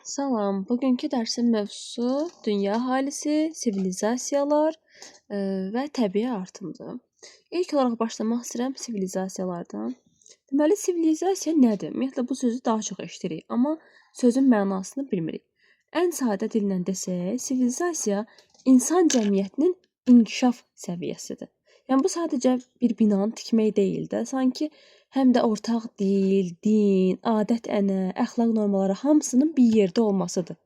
Salam, bugünkü dərsin mövzusu dünya əhalisi, sivilizasiyalar və təbii artımdır. İlk olaraq başlamaq istəyirəm sivilizasiyalardan. Deməli, sivilizasiya nədir? Ümumiyyətlə bu sözü daha çox eşidirik, amma sözün mənasını bilmirik. Ən sadə dillə desək, sivilizasiya insan cəmiyyətinin inkişaf səviyyəsidir. Yəni bu sadəcə bir binanı tikmək deyil də, sanki həm də ortaq dil, din, adət-ənənə, əxlaq normalары hamısının bir yerdə olmasıdır.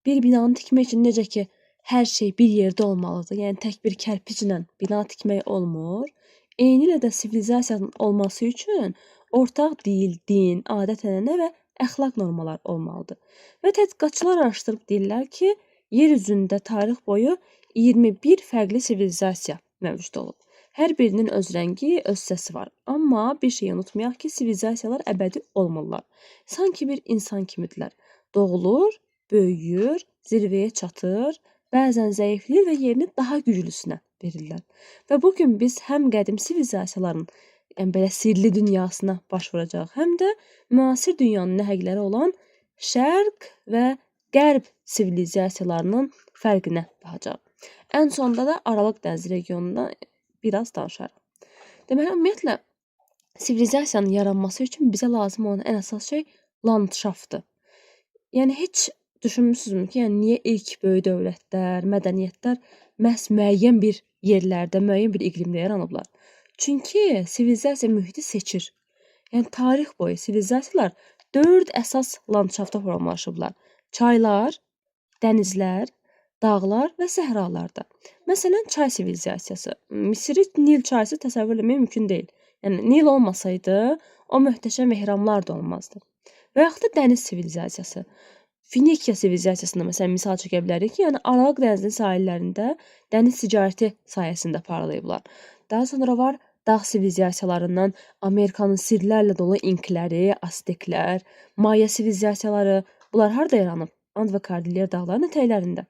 Bir binanı tikmək üçün necə ki, hər şey bir yerdə olmalıdır. Yəni tək bir kərpiclə bina tikmək olmur. Eynilə də sivilizasiyanın olması üçün ortaq dil, din, adət-ənənə və əxlaq normalar olmalıdır. Və tədqiqatçılar araşdırıb deyirlər ki, yer üzündə tarix boyu 21 fərqli sivilizasiya mövcud olub. Hər birinin öz rəngi, öz səsi var. Amma bir şeyi unutmayaq ki, sivilizasiyalar əbədi olmurlar. Sanki bir insan kimidirlər. Doğulur, böyüyür, zirvəyə çatır, bəzən zəifləyir və yerini daha güclüsünə verirlər. Və bugün biz həm qədim sivilizasiyaların belə sirli dünyasına baş vuracaq, həm də müasir dünyanın nəhəngləri olan şərq və qərb sivilizasiyalarının fərqinə baxacaq. Ən sonda da Aralıq dənizi regionundan biraz danışarıq. Deməli, ümumiyyətlə, sivilizasiyanın yaranması üçün bizə lazım olan ən əsas şey landşaftdır. Yəni, heç düşünmüsünüzmü ki, niyə ilk böyük dövlətlər, mədəniyyətlər məhz müəyyən bir yerlərdə, müəyyən bir iqlimdə yaranıblar? Çünki sivilizasiya mühiti seçir. Yəni, tarix boyu sivilizasiyalar 4 əsas landşafta formalaşıblar. Çaylar, dənizlər, dağlar və səhralarda. Məsələn, çay sivilizasiyası. Misri Nil çayısı təsəvvür etmək mümkün deyil. Yəni, Nil olmasaydı, o möhtəşəm ehramlar da olmazdı. Və yaxud da dəniz sivilizasiyası. Finikiya sivilizasiyasında məsələn misal çəkə bilərik ki, yəni Aralıq dənizinin sahillərində dəniz ticarəti sayəsində parlayıblar. Daha sonra var dağ sivilizasiyalarından Amerikanın sirlərlə dolu inkləri, Azteklər, Maya sivilizasiyaları, bunlar harda yaranıb? And və Kordilyer dağlarının ətəklərində.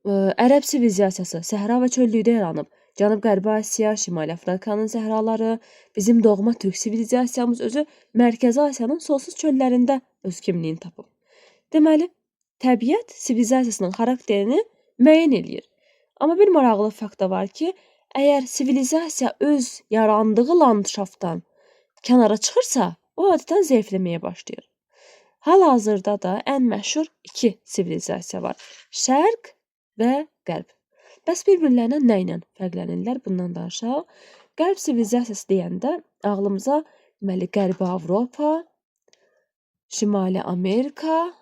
Ərəb sivilizasiyası səhra və çöllükdə yaranıb. Cənub-Qərbi Asiya, Şimali Afrikanın səhraları, bizim doğma türk sivilizasiyamız özü Mərkəzi Asiyanın solsuz çöllərində öz kimliyini tapıb. Deməli, təbiət sivilizasiyasının xarakterini müəyyən eləyir. Amma bir maraqlı fakt da var ki, əgər sivilizasiya öz yarandığı landşaftdan kənara çıxırsa, o adətən zəifləməyə başlayır. Hal-hazırda da ən məşhur 2 sivilizasiya var. Şərq və qərb. Bəs bir-birlərindən nə ilə fərqlənirlər? Bundan danışaq. Qərb sivilizasiyası deyəndə ağlımıza deməli Qərbi Avropa, Şimali Amerika,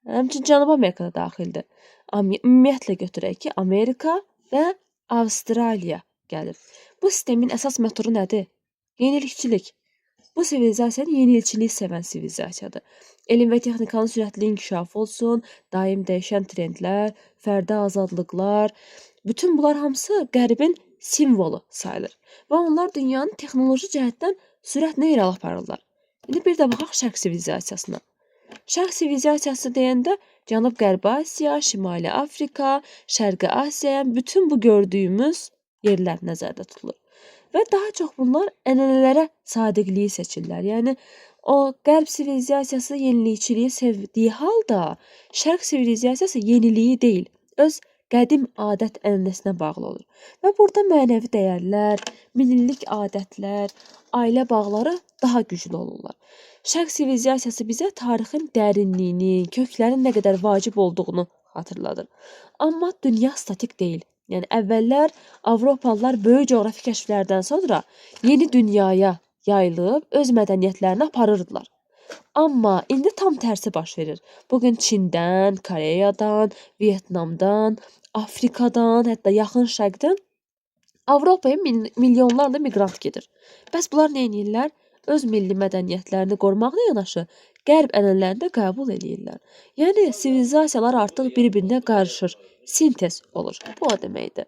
həmçinin Cənubi Amerika da daxildir. Ümumiyyətlə götürək ki, Amerika və Avstraliya gəlir. Bu sistemin əsas motoru nədir? Yenilikçilik. Bu sivilizasiyanın yenilikçilik sevən sivilizasiyadır. Elm və texnikanın sürətli inkişafı olsun, daim dəyişən trendlər, fərdi azadlıqlar, bütün bunlar hamısı qərbin simvolu sayılır. Və onlar dünyanın texnoloji cəhətdən sürətlə irəli aparırlar. İndi bir də baxaq şərq sivilizasiyasına. Şərq sivilizasiyası deyəndə Cənub-Qərbi Asiya, Şimali Afrika, Şərqi Asiya, bütün bu gördüyümüz yerlər nəzərdə tutulur. Və daha çox bunlar ənənələrə sadiqliyi seçirlər. Yəni, o qərb sivilizasiyası yenilikçiliyi sevdiyi halda, şərq sivilizasiyası yeniliyi deyil, öz qədim adət ənənəsinə bağlı olur. Və burada mənəvi dəyərlər, minillik adətlər, ailə bağları daha güclü olurlar. Şərq sivilizasiyası bizə tarixin dərinliyini, köklərin nə qədər vacib olduğunu xatırladır. Amma dünya statik deyil. Yəni, əvvəllər Avropalılar böyük coğrafi kəşflərdən sonra yeni dünyaya yayılıb öz mədəniyyətlərini aparırdılar. Amma indi tam tərsi baş verir. Bugün Çindən, Koreyadan, Vyetnamdan, Afrikadan, hətta Yaxın Şərqdən Avropaya milyonlarla miqrant gedir. Bəs bunlar nə edirlər? Öz milli mədəniyyətlərini qormaqla yanaşı, qərb ənənələrini də qəbul edirlər. Yəni, sivilizasiyalar artıq bir-birinə qarışır, sintez olur. Bu o deməkdir.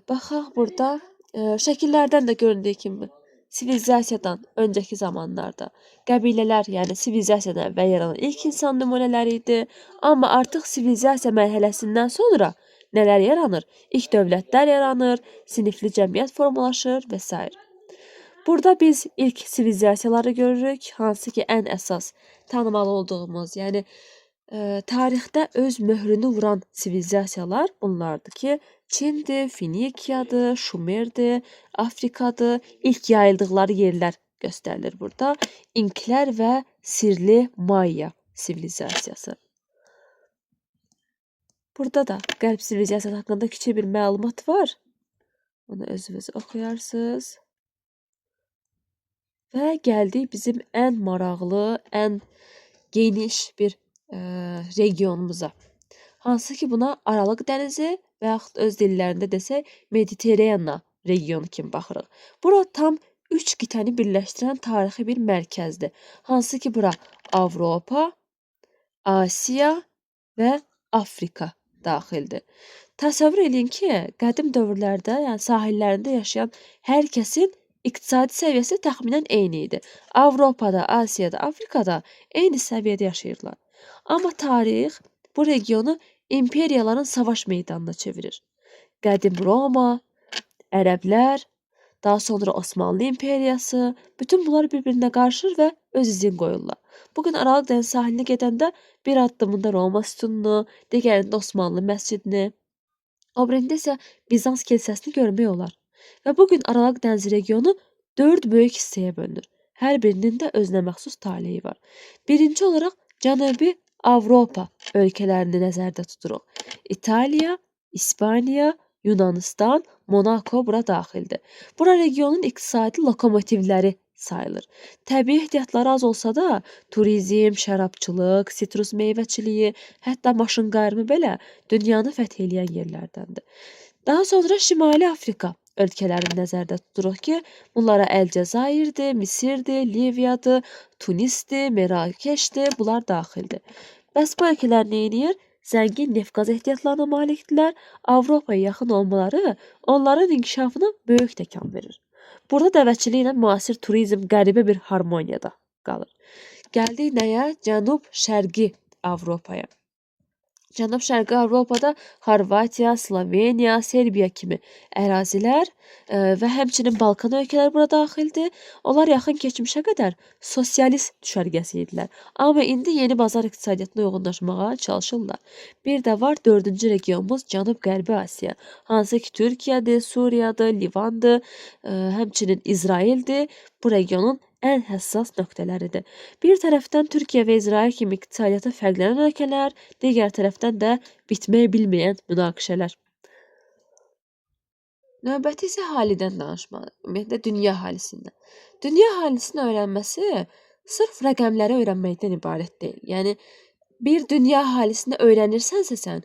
Baxaq burada, şəkillərdən də göründüyü kimi, sivilizasiyadan öncəki zamanlarda qəbilələr, yəni sivilizasiyadan əvvəl yaranan ilk insan nümunələri idi. Amma artıq sivilizasiya mərhələsindən sonra nələr yaranır? İlk dövlətlər yaranır, sinifli cəmiyyət formalaşır və s. Burada biz ilk sivilizasiyaları görürük, hansı ki ən əsas tanımalı olduğumuz, yəni tarixdə öz möhrünü vuran sivilizasiyalar bunlardır ki, Çindir, Finikiyadır, Şumerdir, Afrikadır. İlk yayıldıqları yerlər göstərilir burada. İnklər və Sirli Maya sivilizasiyası. Burada da Qərb sivilizasiyası haqqında kiçik bir məlumat var. Onu özünüz oxuyarsınız. Və gəldik bizim ən maraqlı, ən geniş bir regionumuza. Hansı ki buna Aralıq dənizi və yaxud öz dillərində desək Mediterrana regionu kimi baxırıq. Bura tam 3 qitəni birləşdirən tarixi bir mərkəzdir. Hansı ki bura Avropa, Asiya və Afrika daxildir. Təsəvvür edin ki, qədim dövrlərdə, yəni sahillərində yaşayan hər kəsin iqtisadi səviyyəsi təxminən eyni idi. Avropada, Asiyada, Afrikada eyni səviyyədə yaşayırlar. Amma tarix bu regionu imperiyaların savaş meydanına çevirir. Qədim Roma, Ərəblər, daha sonra Osmanlı imperiyası, bütün bunlar bir-birinə qarışır və öz izin qoyurlar. Bugün Aralıq dənizi sahilinə gedəndə bir addımında Roma sütununu, digərində Osmanlı məscidini, o birində isə Bizans kilsəsini görmək olar. Və bugün Aralıq dənizi regionu 4 böyük hissəyə bölünür. Hər birinin də özünə məxsus taleyi var. Birinci olaraq Cənubi Avropa ölkələrini nəzərdə tuturuq. İtaliya, İspaniya, Yunanistan, Monako bura daxildir. Bura regionun iqtisadi lokomotivləri sayılır. Təbii ehtiyatları az olsa da turizm, şərabçılıq, sitrus meyvəçiliyi, hətta maşın qayırımı belə dünyanı fəth eləyən yerlərdəndir. Daha sonra Şimali Afrika ölkələrini nəzərdə tuturuq ki, bunlara Əlcəzairdir, Misirdir, Liviyadır, Tunisdir, Mərakeşdir, bunlar daxildir. Bəs bu ölkələr nə edir? Zəngin neft-qaz ehtiyatlarına malikdirlər. Avropaya yaxın olmaları onların inkişafına böyük təkan verir. Burada dəvəçiliklə müasir turizm qəribə bir harmoniyada qalır. Gəldik nəyə? Cənub-Şərqi Avropaya. Cənub-Şərqi Avropada Xorvatiya, Sloveniya, Serbiya kimi ərazilər və həmçinin Balkan ölkələri bura daxildir. Onlar yaxın keçmişə qədər sosialist düşərgəsi idilər. Amma indi yeni bazar iqtisadiyyatına uyğunlaşmağa çalışırlar. Bir də var 4-cü regionumuz Cənub-Qərbi Asiya. Hansı ki Türkiyədir, Suriyadır, Livandır, həmçinin İsraildir. Bu regionun ən həssas nöqtələridir. Bir tərəfdən Türkiyə və İsrail kimi iqtisadiyyatı fərqlənən ölkələr, digər tərəfdən də bitmək bilməyən münaqişələr. Növbəti isə əhalidən danışmaq, ümumiyyətlə dünya əhalisindən. Dünya əhalisinin öyrənməsi sırf rəqəmləri öyrənməkdən ibarət deyil. Yəni bir dünya əhalisini öyrənirsənsə sən,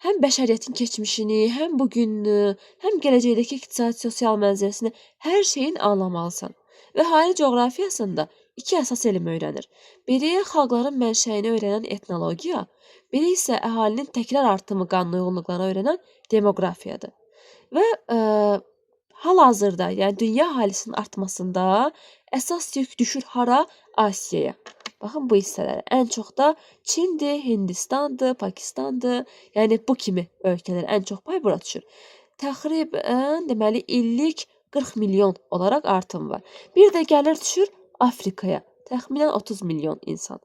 həm bəşəriyyətin keçmişini, həm bugününü, həm gələcəkdəki iqtisadi sosial mənzərəsini hər şeyin anlamalısan. Və əhali coğrafiyasında 2 əsas elm öyrənir. Biri xalqların mənşəyini öyrənən etnologiya, biri isə əhalinin təkrar artımı qanuna uyğunluqlarını öyrənən demoqrafiyadır. Və hal-hazırda, yəni dünya əhalisinin artmasında əsas yük düşür hara? Asiyaya. Baxın bu hissələrə. Ən çox da Çindir, Hindistandır, Pakistandır. Yəni bu kimi ölkələr ən çox pay bura düşür. Təxminən deməli illik 40 milyon olaraq artım var. Bir də gəlir düşür Afrikaya. Təxminən 30 milyon insan.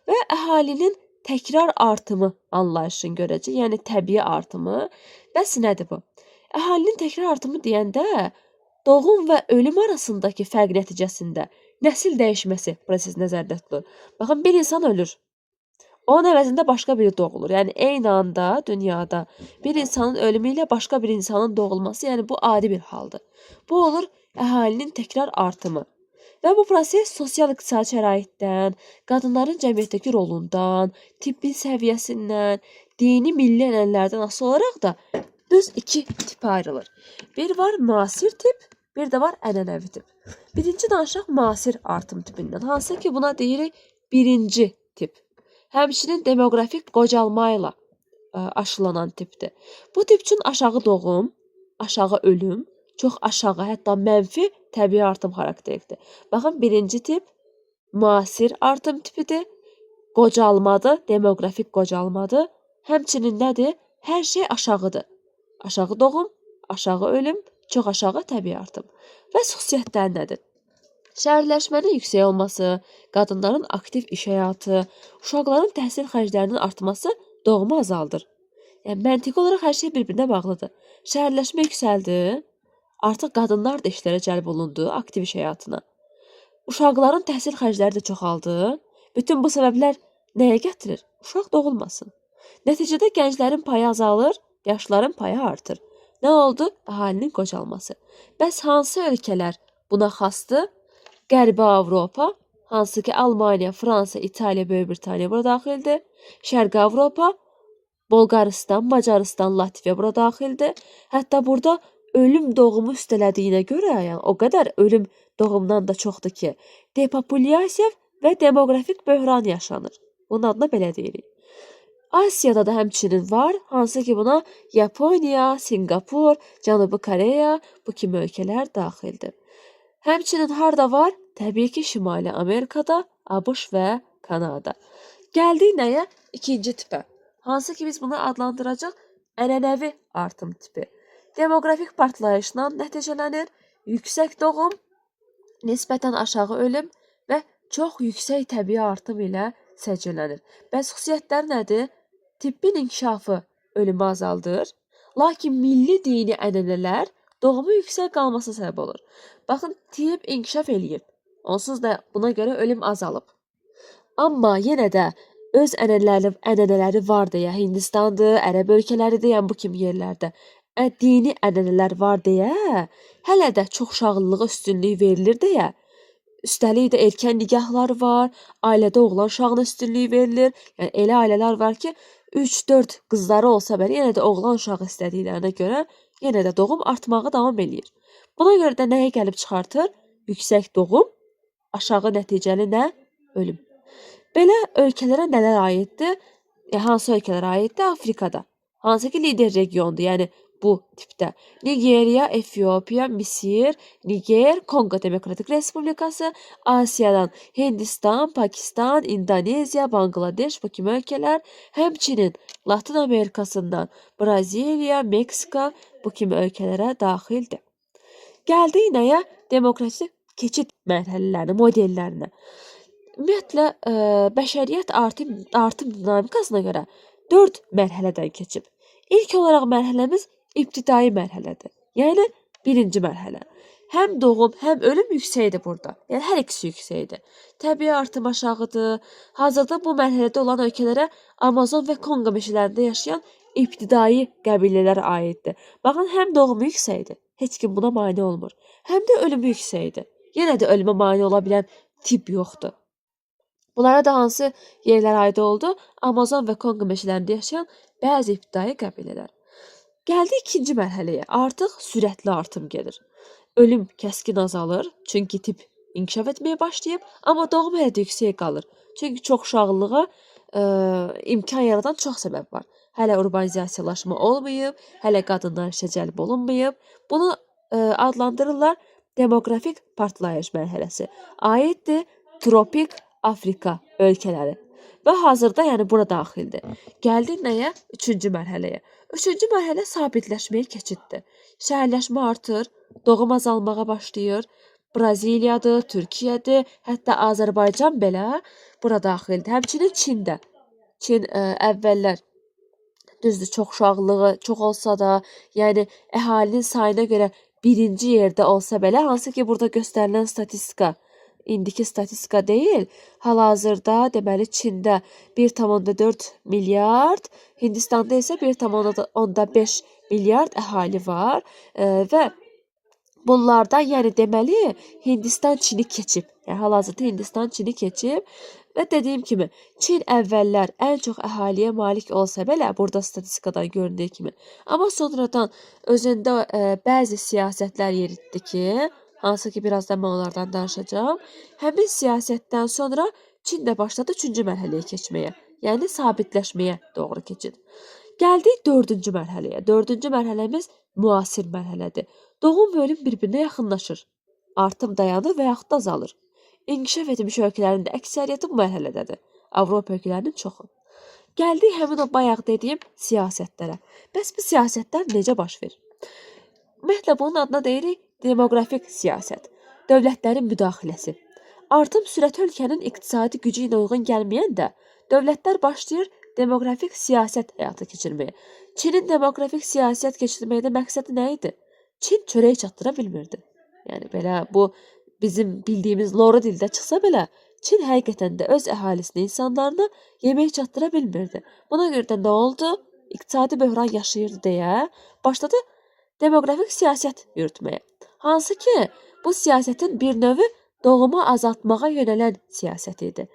Və əhalinin təkrar artımı anlayışını görəcək. Yəni təbii artımı. Bəs nədir bu? Əhalinin təkrar artımı deyəndə doğum və ölüm arasındakı fərq nəticəsində nəsil dəyişməsi prosesi nəzərdə tutulur. Baxın bir insan ölür. Onun əvəzində başqa biri doğulur. Yəni eyni anda dünyada bir insanın ölümü ilə başqa bir insanın doğulması, yəni bu adi bir haldır. Bu olur əhalinin təkrar artımı. Və bu proses sosial-iqtisadi şəraitdən, qadınların cəmiyyətdəki rolundan, tibbi səviyyəsindən, dini milli ənənələrdən asılı olaraq da düz 2 tipə ayrılır. Bir var müasir tip, bir də var ənənəvi tip. Birinci danışaq müasir artım tipindən. Hansı ki buna deyirik birinci tip. Həmçinin demoqrafik qocalma ilə aşılanan tipdir. Bu tip üçün aşağı doğum, aşağı ölüm, çox aşağı, hətta mənfi təbii artım xarakterlidir. Baxın, birinci tip müasir artım tipidir, qocalmadır, demoqrafik qocalmadır. Həmçinin nədir? Hər şey aşağıdır. Aşağı doğum, aşağı ölüm, çox aşağı təbii artım. Və xüsusiyyətləri nədir? Şəhərləşmənin yüksək olması, qadınların aktiv iş həyatı, uşaqların təhsil xərclərinin artması doğumu azaldır. Yəni məntiqi olaraq hər şey bir-birinə bağlıdır. Şəhərləşmə yüksəldi, artıq qadınlar da işlərə cəlb olundu, aktiv iş həyatına. Uşaqların təhsil xərcləri də çoxaldı. Bütün bu səbəblər nəyə gətirir? Uşaq doğulmasın. Nəticədə gənclərin payı azalır, yaşların payı artır. Nə oldu? Əhalinin qocalması. Bəs hansı ölkələr buna xasdır? Qərbi Avropa, hansı ki Almaniya, Fransa, İtaliya, Böyük Britaniya bura daxildir. Şərqi Avropa, Bolqarıstan, Macarıstan, Latviya bura daxildir. Hətta burada ölüm doğumu üstələdiyinə görə, yəni o qədər ölüm doğumdan da çoxdur ki, depopulyasiya və demoqrafik böhran yaşanır. Bunun adına belə deyirik. Asiyada da həmçinin var, hansı ki buna Yaponiya, Singapur, Cənubi Koreya bu kimi ölkələr daxildir. Həmçinin harda var? Təbii ki, Şimali Amerikada, ABŞ və Kanada. Gəldik nəyə? İkinci tipə. Hansı ki biz bunu adlandıracaq ənənəvi artım tipi. Demoqrafik partlayışla nəticələnir, yüksək doğum, nisbətən aşağı ölüm və çox yüksək təbii artım ilə səcillənir. Bəs xüsusiyyətləri nədir? Tibbin inkişafı ölümü azaldır, lakin milli dini ənənələr doğumu yüksək qalmasına səbəb olur. Baxın, tibb inkişaf eləyib, onsuz da buna görə ölüm azalıb. Amma yenə də öz ənənələri var deyə, Hindistandır, Ərəb ölkələridir, yəni bu kimi yerlərdə dini ənənələr var deyə, hələ də çoxuşaqlılığa üstünlük verilir deyə, üstəlik də erkən nikahlar var, ailədə oğlan uşağına üstünlük verilir. Yəni elə ailələr var ki, 3-4 qızları olsa belə, yenə də oğlan uşağı istədiklərinə görə yenə də doğum artmağa davam eləyir. Buna görə də nəyə gəlib çıxartır? Yüksək doğum, aşağı nəticəli nə? Ölüm. Belə ölkələrə nələr aiddir? Hansı ölkələrə aiddir? Afrikada. Hansı ki lider regiondur, yəni bu tipdə. Nigeriya, Efiopiya, Misir, Niger, Kongo Demokratik Respublikası, Asiyadan Hindistan, Pakistan, İndoneziya, Bangladeş bu kimi ölkələr, həmçinin Latin Amerikasından Braziliya, Meksika bu kimi ölkələrə daxildir. Gəldik nəyə? Demokratik keçid mərhələlərinə, modellərinə. Ümumiyyətlə, bəşəriyyət artım dinamikasına görə 4 mərhələdən keçib. İlk olaraq mərhələmiz ibtidai mərhələdir. Yəni, birinci mərhələ. Həm doğum, həm ölüm yüksəkdir burada. Yəni, hər ikisi yüksəkdir. Təbii artım aşağıdır. Hazırda bu mərhələdə olan ölkələrə Amazon və Kongo meşələrində yaşayan ibtidai qəbilələr aiddir. Baxın, həm doğumu yüksəkdir. Heç kim buna mane olmur. Həm də ölümü yüksəkdir. Yenə də ölümə mane ola bilən tip yoxdur. Bunlara da hansı yerlər aid oldu? Amazon və Kongo meşələrində yaşayan bəzi ibtidai qəbilələr. Gəldik ikinci mərhələyə. Artıq sürətli artım gedir. Ölüm kəskin azalır, çünki tip inkişaf etməyə başlayıb, amma doğum hələ də yüksək qalır. Çünki çoxuşaqlılığa imkan yaradan çox səbəb var. Hələ urbanizasiyalaşma olmayıb, hələ qadınlar işə cəlb olunmayıb. Bunu adlandırırlar demoqrafik partlayış mərhələsi. Aiddir tropik Afrika ölkələri. Və hazırda yəni bura daxildir. Gəldik nəyə? Üçüncü mərhələyə. Üçüncü mərhələ sabitləşməyə keçiddir. Şəhərləşmə artır, doğum azalmağa başlayır. Braziliyadır, Türkiyədir, hətta Azərbaycan belə bura daxildir. Həmçinin Çində. Çin əvvəllər düzdür, çoxuşaqlığı çox olsa da, yəni əhalinin sayına görə birinci yerdə olsa belə, hansı ki burada göstərilən statistika indiki statistika deyil. Hal-hazırda deməli Çində 1,4 milyard, Hindistanda isə 1,5 milyard əhali var və bunlardan yəni deməli Hindistan Çini keçib. Yəni hal-hazırda Hindistan Çini keçib və dediyim kimi Çin əvvəllər ən çox əhaliyə malik olsa belə burada statistikadan göründüyü kimi, amma sonradan özündə bəzi siyasətlər yeritdi ki, hansı ki birazdan mən onlardan danışacağam. Həmin siyasətdən sonra Çin də başladı 3-cü mərhələyə keçməyə, yəni sabitləşməyə doğru keçid. Gəldik 4-cü mərhələyə. 4-cü mərhələmiz müasir mərhələdir. Doğum və ölüm bir-birinə yaxınlaşır. Artım dayanır və yaxud da azalır. İnkişaf etmiş ölkələrin də əksəriyyəti bu mərhələdədir. Avropa ölkələrinin çoxu. Gəldik həmin o bayaq dediyim siyasətlərə. Bəs bu siyasətlər necə baş verir? Ümumiyyətlə bunun adına deyirik demoqrafik siyasət. dövlətlərin müdaxiləsi. Artım sürəti ölkənin iqtisadi gücü ilə uyğun gəlməyəndə, dövlətlər başlayır demoqrafik siyasət həyata keçirməyə. Çinin demoqrafik siyasət keçirməkdə məqsədi nə idi? Çin çörək çatdıra bilmirdi. Yəni belə bu bizim bildiyimiz loru dildə çıxsa belə, Çin həqiqətən də öz əhalisinə, insanlarına yemək çatdıra bilmirdi. Buna görə də nə oldu? İqtisadi böhran yaşayırdı deyə başladı demoqrafik siyasət yürütməyə. Hansı ki, bu siyasətin bir növü doğumu azaltmağa yönələn siyasət idi.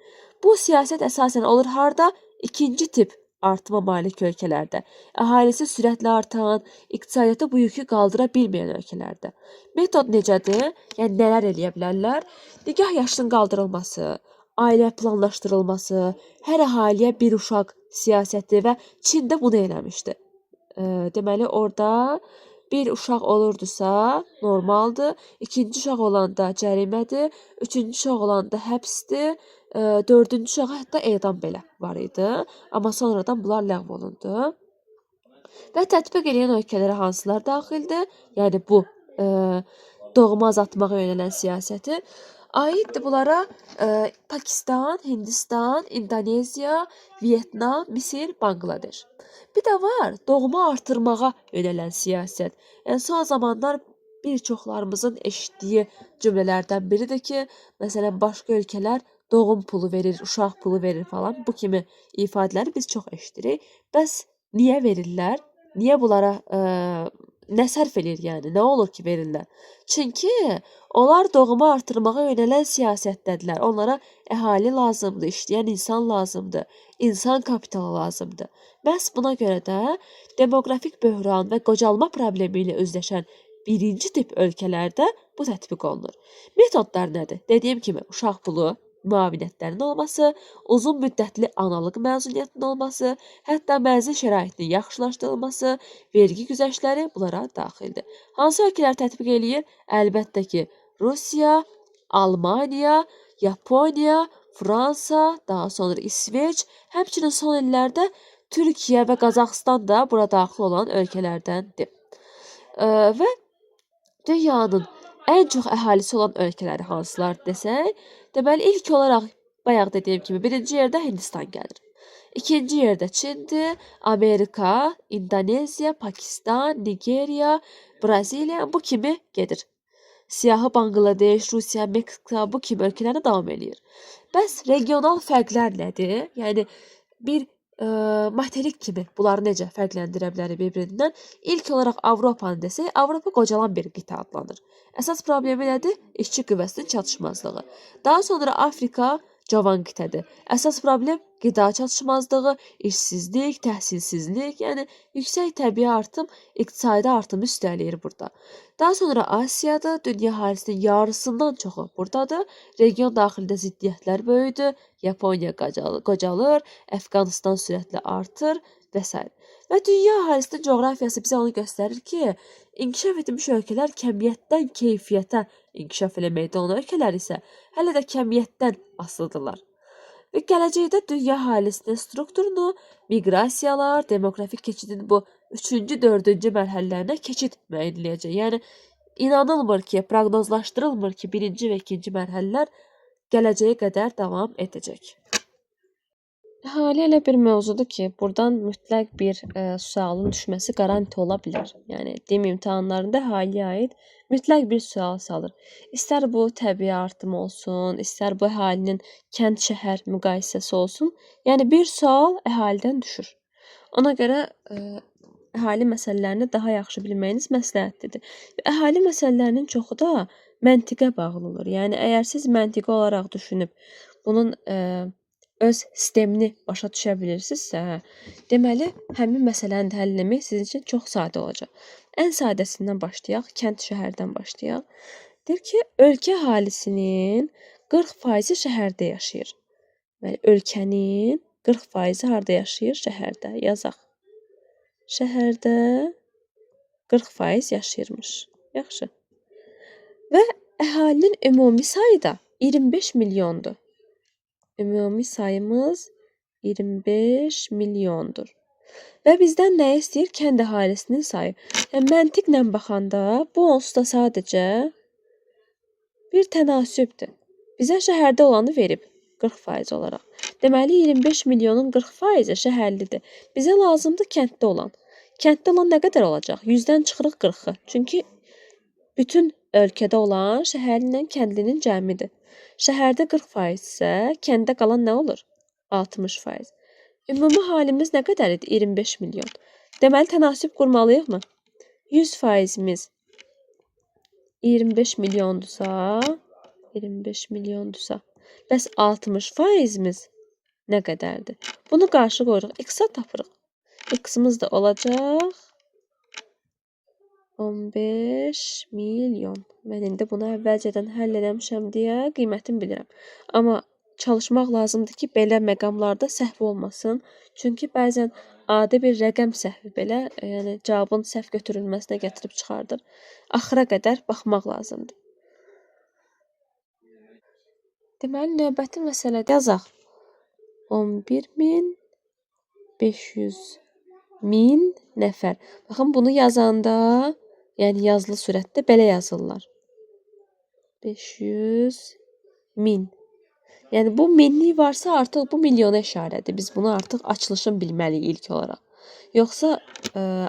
Bu siyasət əsasən olur harda? İkinci tip artıma malik ölkələrdə. Əhalisi sürətlə artan, iqtisadiyyatı bu yükü qaldıra bilməyən ölkələrdə. Metod necədir? Yəni nələr eləyə bilərlər? Nigah yaşının qaldırılması, ailə planlaşdırılması, hər əhaliyə bir uşaq siyasəti və Çin də bunu eləmişdi. Deməli orada bir uşaq olurdusa normaldır, ikinci uşaq olanda cərimədir, üçüncü uşaq olanda həbsdir, dördüncü uşağa hətta edam belə var idi. Amma sonradan bunlar ləğv olundu. Və tətbiq edən ölkələrə hansılar daxildir? Yəni bu doğma azaltmağa yönələn siyasəti aiddir bunlara Pakistan, Hindistan, İndoneziya, Vyetnam, Misir, Bangladeş. Bir də var doğma artırmağa yönələn siyasət. Yəni son zamanlar bir çoxlarımızın eşitdiyi cümlələrdən biridir ki, məsələn başqa ölkələr doğum pulu verir, uşaq pulu verir falan. Bu kimi ifadələri biz çox eşidirik. Bəs niyə verirlər? Niyə bunlara nə sərf edir yəni? Nə olur ki verirlər? Çünki onlar doğumu artırmağa yönələn siyasətdədirlər. Onlara əhali lazımdır, işləyən insan lazımdır, insan kapitalı lazımdır. Bəs buna görə də demoqrafik böhran və qocalma problemi ilə üzləşən birinci tip ölkələrdə bu tətbiq olunur. Metodlar nədir? Dediyim kimi uşaq pulu, müavinətlərin olması, uzun müddətli analıq məzuniyyətinin olması, hətta mənzil şəraitinin yaxşılaşdırılması, vergi güzəştləri bunlara daxildir. Hansı ölkələr tətbiq eləyir? Əlbəttə ki, Rusiya, Almaniya, Yaponiya, Fransa, daha sonra İsveç, həmçinin son illərdə Türkiyə və Qazaxıstan da bura daxil olan ölkələrdəndir. Və dünyanın ən çox əhalisi olan ölkələri hansılar desək, deməli ilk olaraq bayaq dediyim kimi birinci yerdə Hindistan gəlir. İkinci yerdə Çindir, Amerika, İndoneziya, Pakistan, Nigeriya, Braziliya bu kimi gedir. Siyahı Bangladeş, Rusiya, Meksika bu kimi ölkələrdə davam edir. Bəs regional fərqlər nədir? Yəni bir materik kimi bunları necə fərqləndirə bilərik bir-birindən? İlk olaraq Avropanı desək, Avropa qocalan bir qitə adlanır. Əsas problemi nədir? İşçi qüvvəsinin çatışmazlığı. Daha sonra Afrika cavan qitədir. Əsas problem qida çatışmazlığı, işsizlik, təhsilsizlik, yəni yüksək təbii artım, iqtisadi artımı üstələyir burada. Daha sonra Asiyadır, dünya əhalisinin yarısından çoxu buradadır. Region daxilində ziddiyyətlər böyüdür, Yaponiya qocalır, Əfqanistan sürətlə artır və s. Və dünya əhalisinin coğrafiyası bizə onu göstərir ki, inkişaf etmiş ölkələr kəmiyyətdən keyfiyyətə inkişaf eləməkdə olan ölkələr isə hələ də kəmiyyətdən asılıdırlar. Və gələcəkdə dünya əhalisinin strukturunu miqrasiyalar, demoqrafik keçidin bu 3-cü, 4-cü mərhələlərinə keçid müəyyənləyəcək. Yəni inanılmır ki, proqnozlaşdırılmır ki, 1-ci və 2-ci mərhələlər gələcəyə qədər davam edəcək. Əhali elə bir mövzudur ki, buradan mütləq bir sualın düşməsi qaranti ola bilər. Yəni DİM imtahanlarında əhaliyə aid mütləq bir sual salır. İstər bu təbii artım olsun, istər bu əhalinin kənd-şəhər müqayisəsi olsun. Yəni bir sual əhalidən düşür. Ona görə əhali məsələlərini daha yaxşı bilməyiniz məsləhətlidir. Əhali məsələlərinin çoxu da məntiqə bağlı olur. Yəni əgər siz məntiqi olaraq düşünüb bunun öz sistemini başa düşə bilirsinizsə, deməli həmin məsələni həll etmək sizin üçün çox sadə olacaq. Ən sadəsindən başlayaq, kənd-şəhərdən başlayaq. Deyir ki, ölkə əhalisinin 40% şəhərdə yaşayır. Yəni ölkənin 40% harda yaşayır? Şəhərdə. Yazaq. Şəhərdə 40% yaşayırmış. Yaxşı. Və əhalinin ümumi sayı da 25 milyondur. Ümumi sayımız 25 milyondur. Və bizdən nə istəyir? Kənd əhalisinin sayı. Yəni məntiqlə baxanda bu onsuz da sadəcə bir tənasübdür. Bizə şəhərdə olanı verib 40% olaraq. Deməli 25 milyonun 40%-i şəhərlidir. Bizə lazımdır kənddə olan. Kənddə olan nə qədər olacaq? 100-dən çıxırıq 40-ı. Çünki bütün ölkədə olan şəhərli ilə kəndlinin cəmidir. Şəhərdə 40% isə kəndə qalan nə olur? 60%. Ümumi halimiz nə qədər idi? 25 milyon. Deməli tənasüb qurmalıyıqmı? 100%-imiz 25 milyondursa, bəs 60%-imiz nə qədərdir? Bunu qarşı qoyuruq, x-a tapırıq. X-imiz də olacaq 15 milyon. Mən indi bunu əvvəlcədən həll eləmişəm deyə qiymətini bilirəm. Amma çalışmaq lazımdır ki, belə məqamlarda səhv olmasın. Çünki bəzən adi bir rəqəm səhvi belə, yəni cavabın səhv götürülməsinə gətirib çıxardır. Axıra qədər baxmaq lazımdır. Deməli, növbəti məsələdə yazaq. 11.500.000 nəfər. Baxın, bunu yazanda, yəni yazılı sürətdə belə yazırlar. 500.000. Yəni bu minlik varsa artıq bu milyona işarədir. Biz bunu artıq açılışını bilməliyik ilk olaraq. Yoxsa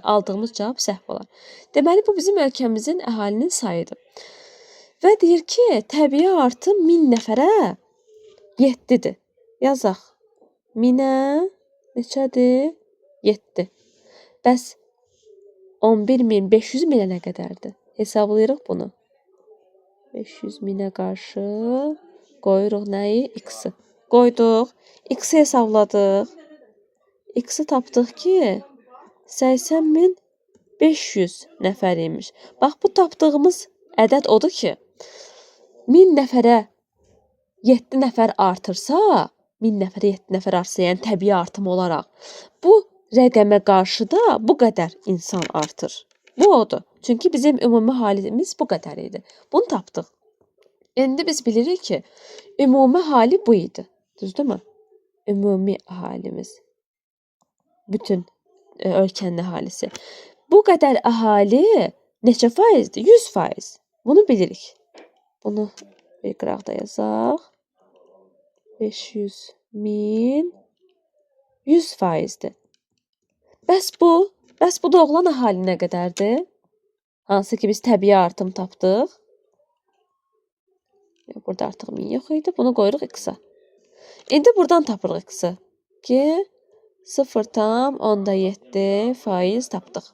aldığımız cavab səhv olar. Deməli bu bizim ölkəmizin əhalinin sayıdır. Və deyir ki, təbii artım 1000 nəfərə 7-dir. Yazaq. 1000-ə neçədir? 7. Bəs 11.500.000 nə qədərdir? Hesablayırıq bunu. 500.000-ə qarşı qoyuruq nəyi? X-i. Qoyduq. X-i hesabladıq. X-i tapdıq ki, 80.500 nəfər imiş. Bax, bu tapdığımız ədəd odur ki, 1000 nəfərə 7 nəfər artırsa, 1000 nəfərə 7 nəfər artırsa, yəni təbii artım olaraq, bu rəqəmə qarşı da bu qədər insan artır. Bu odur. Çünki bizim ümumi halimiz bu qədər idi. Bunu tapdıq. İndi biz bilirik ki, ümumi hali bu idi. Düzdürmü? Ümumi halimiz. Bütün ölkənin əhalisi. Bu qədər əhali neçə faizdir? 100%. Bunu bilirik. Bunu bir qıraqda yazaq. 500.000 100%-dir. Bəs bu doğulan əhali nə qədərdir? Hansı ki biz təbii artım tapdıq. Burada artıq 1000 yox idi. Bunu qoyuruq x-a. İndi buradan tapırıq x-i ki 0,7% tapdıq.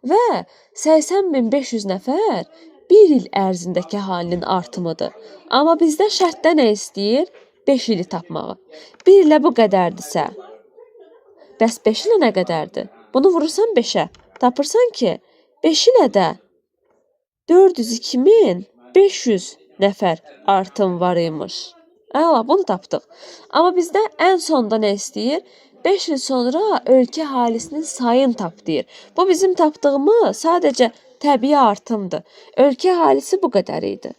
Və 80.500 nəfər bir il ərzindəki əhalinin artımıdır. Amma bizdə şərtdə nə istəyir? 5 ili tapmağı. 1 ilə bu qədərdirsə, bəs 5 ilə nə qədərdir? Bunu vurursan 5-ə. Tapırsan ki, 5 ilə də 402.500 nəfər artım var imiş. Əla, bunu tapdıq. Amma bizdə ən sonda nə istəyir? 5 il sonra ölkə əhalisinin sayını tap deyir. Bu bizim tapdığımız sadəcə təbii artımdır. Ölkə əhalisi bu qədər idi.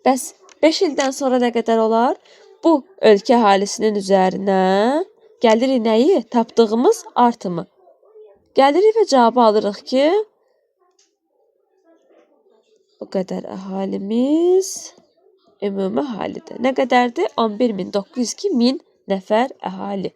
Bəs 5 ildən sonra nə qədər olar? Bu ölkə əhalisinin üzərinə gəlirik nəyi? Tapdığımız artımı. Gəlirik və cavabı alırıq ki, bu qədər əhalimiz ümumi halidir. Nə qədərdir? 11.902.000 nəfər əhali.